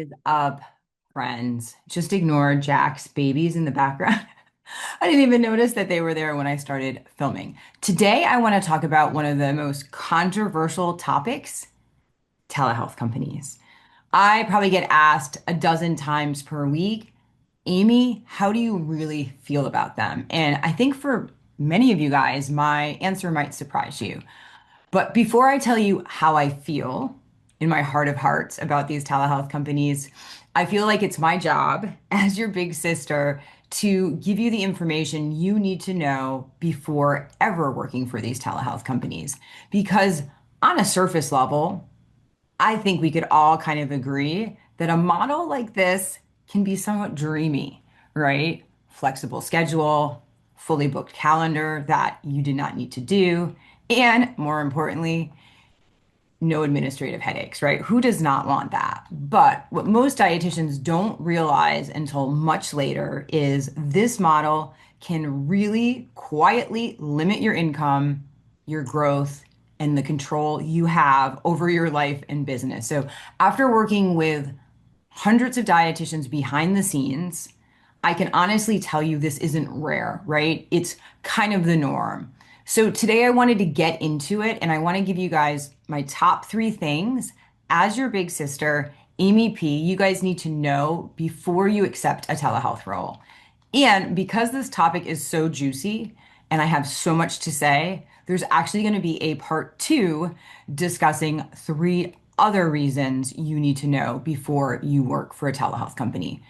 Is up, friends? Just ignore Jack's babies in the background. I didn't even notice that they were there when I started filming. Today, I want to talk about one of the most controversial topics, telehealth companies. I probably get asked a dozen times per week, Amy, how do you really feel about them? And I think for many of you guys, my answer might surprise you. But before I tell you how I feel in my heart of hearts about these telehealth companies, I feel like it's my job as your big sister to give you the information you need to know before ever working for these telehealth companies. Because on a surface level, I think we could all kind of agree that a model like this can be somewhat dreamy, right? Flexible schedule, fully booked calendar that you did not need to do, and more importantly, no administrative headaches, right? Who does not want that? But what most dietitians don't realize until much later is this model can really quietly limit your income, your growth, and the control you have over your life and business. So, after working with hundreds of dietitians behind the scenes, I can honestly tell you this isn't rare, right? It's kind of the norm. So today I wanted to get into it and I want to give you guys my top three things as your big sister, Amy P. You guys need to know before you accept a telehealth role. And because this topic is so juicy and I have so much to say, there's actually going to be a part two discussing three other reasons you need to know before you work for a telehealth company.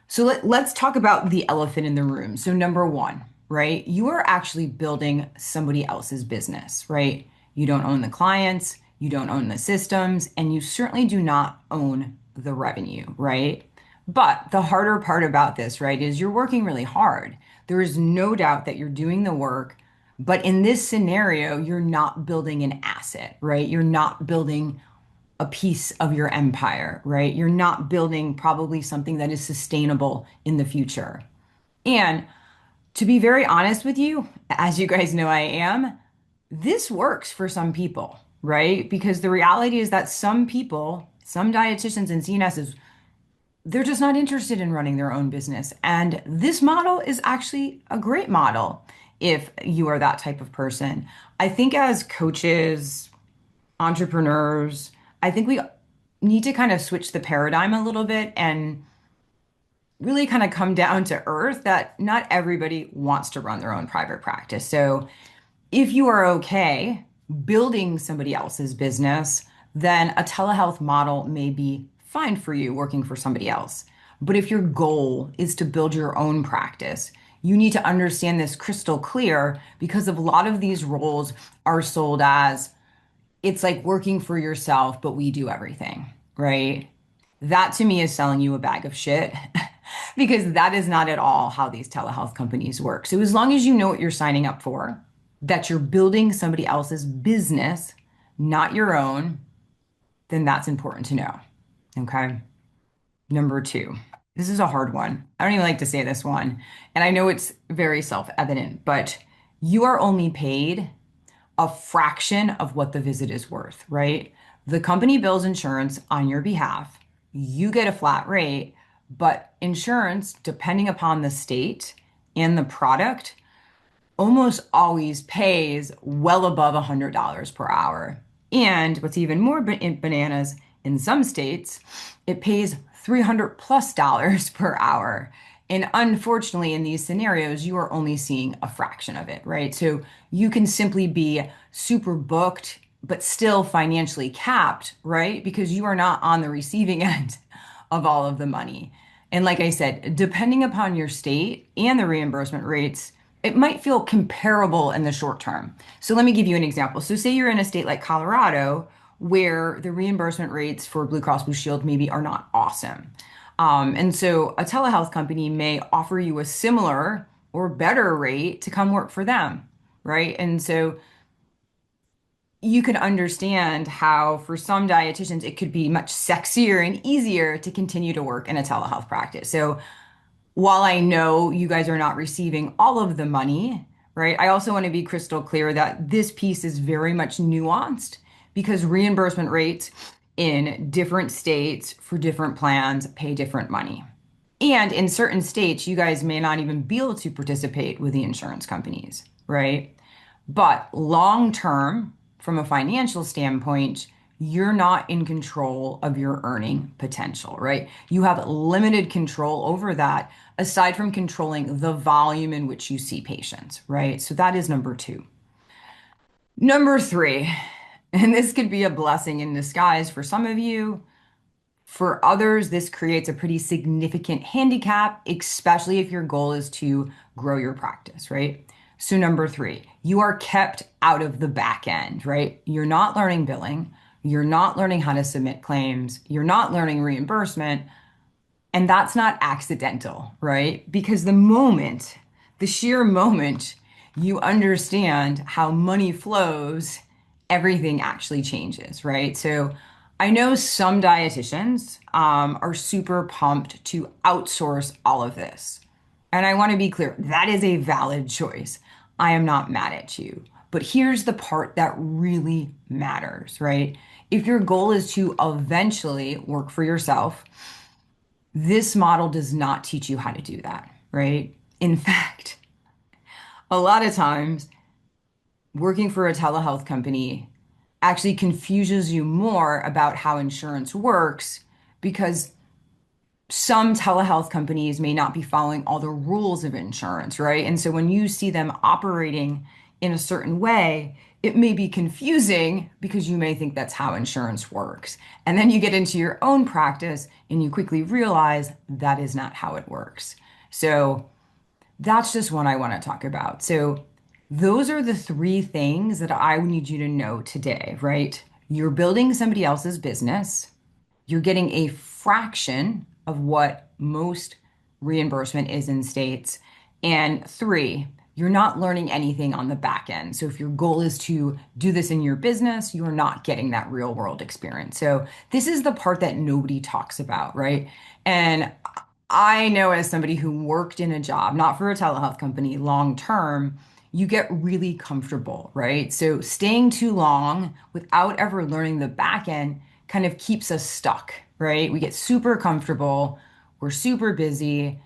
So let's talk about the elephant in the room. So, number one, right? You are actually building somebody else's business, right? You don't own the clients, you don't own the systems, and you certainly do not own the revenue, right? But the harder part about this, right, is you're working really hard. There is no doubt that you're doing the work, but in this scenario, you're not building an asset, right? You're not building a piece of your empire, right? You're not building probably something that is sustainable in the future. And to be very honest with you, as you guys know I am, this works for some people, right? Because the reality is that some people, some dietitians and CNSs, they're just not interested in running their own business. And this model is actually a great model if you are that type of person. I think as coaches, entrepreneurs, I think we need to kind of switch the paradigm a little bit and really kind of come down to earth that not everybody wants to run their own private practice. So if you are okay building somebody else's business, then a telehealth model may be fine for you working for somebody else. But if your goal is to build your own practice, you need to understand this crystal clear because of a lot of these roles are sold as it's like working for yourself, but we do everything, right? That to me is selling you a bag of shit because that is not at all how these telehealth companies work. So as long as you know what you're signing up for, that you're building somebody else's business, not your own, then that's important to know. Okay. Number two, this is a hard one. I don't even like to say this one. And I know it's very self-evident, but you are only paid a fraction of what the visit is worth, right? The company bills insurance on your behalf. You get a flat rate, but insurance, depending upon the state and the product, almost always pays well above $100 per hour. And what's even more bananas, in some states, it pays 300 plus dollars per hour. And unfortunately, in these scenarios, you are only seeing a fraction of it, right? So you can simply be super booked, but still financially capped, right? Because you are not on the receiving end of all of the money. And like I said, depending upon your state and the reimbursement rates, it might feel comparable in the short term. So let me give you an example. So say you're in a state like Colorado, where the reimbursement rates for Blue Cross Blue Shield maybe are not awesome. And so a telehealth company may offer you a similar or better rate to come work for them, right? And so you can understand how for some dietitians it could be much sexier and easier to continue to work in a telehealth practice. So while I know you guys are not receiving all of the money, right? I also want to be crystal clear that this piece is very much nuanced because reimbursement rates in different states for different plans pay different money. And in certain states, you guys may not even be able to participate with the insurance companies, right? But long term, from a financial standpoint, you're not in control of your earning potential, right? You have limited control over that, aside from controlling the volume in which you see patients, right? So that is number two. Number three, and this could be a blessing in disguise for some of you. For others, this creates a pretty significant handicap, especially if your goal is to grow your practice, right? So, number three, you are kept out of the back end, right? You're not learning billing. You're not learning how to submit claims. You're not learning reimbursement. And that's not accidental, right? Because the sheer moment you understand how money flows, everything actually changes, right? So I know some dietitians are super pumped to outsource all of this. And I want to be clear, that is a valid choice. I am not mad at you. But here's the part that really matters, right? If your goal is to eventually work for yourself, this model does not teach you how to do that, right? In fact, a lot of times working for a telehealth company actually confuses you more about how insurance works because some telehealth companies may not be following all the rules of insurance, right? And so when you see them operating in a certain way, it may be confusing because you may think that's how insurance works. And then you get into your own practice and you quickly realize that is not how it works. So that's just one I want to talk about. So those are the three things that I need you to know today, right? You're building somebody else's business. You're getting a fraction of what most reimbursement is in states. And three, you're not learning anything on the back end. So if your goal is to do this in your business, you're not getting that real world experience. So this is the part that nobody talks about, right? And I know as somebody who worked in a job, not for a telehealth company, long term, you get really comfortable, right? So staying too long without ever learning the back end kind of keeps us stuck, right? We get super comfortable, we're super busy,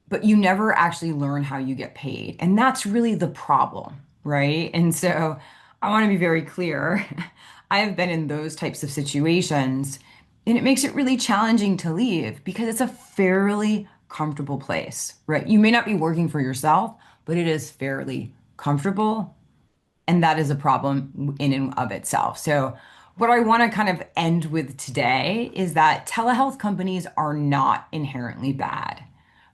but you never actually learn how you get paid. And that's really the problem, right? And so I want to be very clear. I have been in those types of situations, and it makes it really challenging to leave because it's a fairly comfortable place, right? You may not be working for yourself, but it is fairly comfortable. And that is a problem in and of itself. So, what I want to kind of end with today is that telehealth companies are not inherently bad.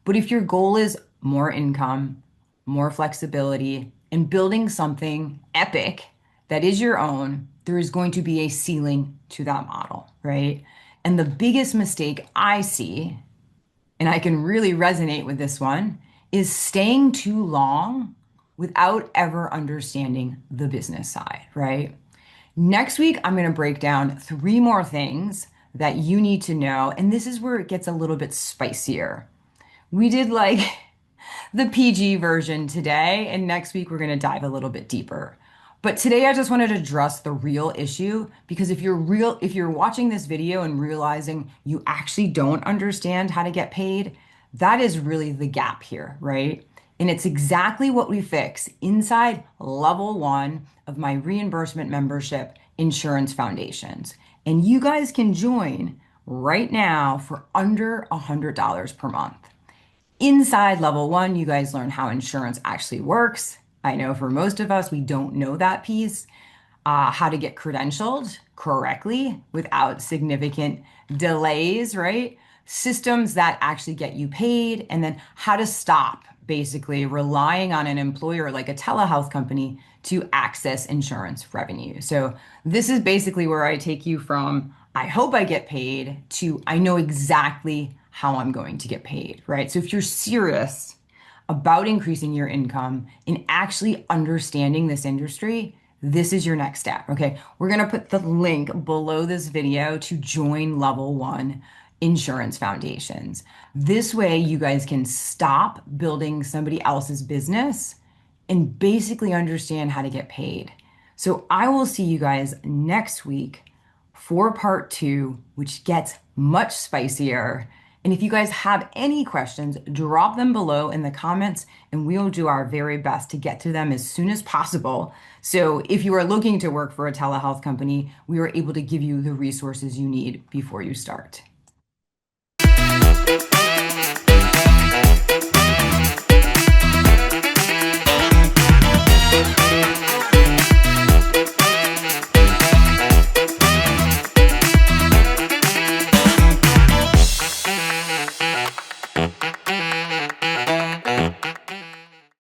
But if your goal is more income, more flexibility, and building something epic that is your own, there is going to be a ceiling to that model, right? And the biggest mistake I see, and I can really resonate with this one, is staying too long without ever understanding the business side, right? Next week, I'm going to break down three more things that you need to know. And this is where it gets a little bit spicier. We did like the PG version today, and next week we're going to dive a little bit deeper. But today I just wanted to address the real issue because if you're watching this video and realizing you actually don't understand how to get paid, that is really the gap here, right? And it's exactly what we fix inside level one of my reimbursement membership, Insurance Foundations. And you guys can join right now for under $100 per month. Inside level one, you guys learn how insurance actually works. I know for most of us, we don't know that piece. How to get credentialed correctly without significant delays, right? Systems that actually get you paid, and then how to stop basically relying on an employer like a telehealth company to access insurance revenue. So, this is basically where I take you from I hope I get paid to I know exactly how I'm going to get paid, right? So, if you're serious about increasing your income and actually understanding this industry, this is your next step. Okay. We're going to put the link below this video to join level one Insurance Foundations. This way, you guys can stop building somebody else's business and basically understand how to get paid. So I will see you guys next week for part two, which gets much spicier. And if you guys have any questions, drop them below in the comments and we'll do our very best to get to them as soon as possible. So if you are looking to work for a telehealth company, we are able to give you the resources you need before you start.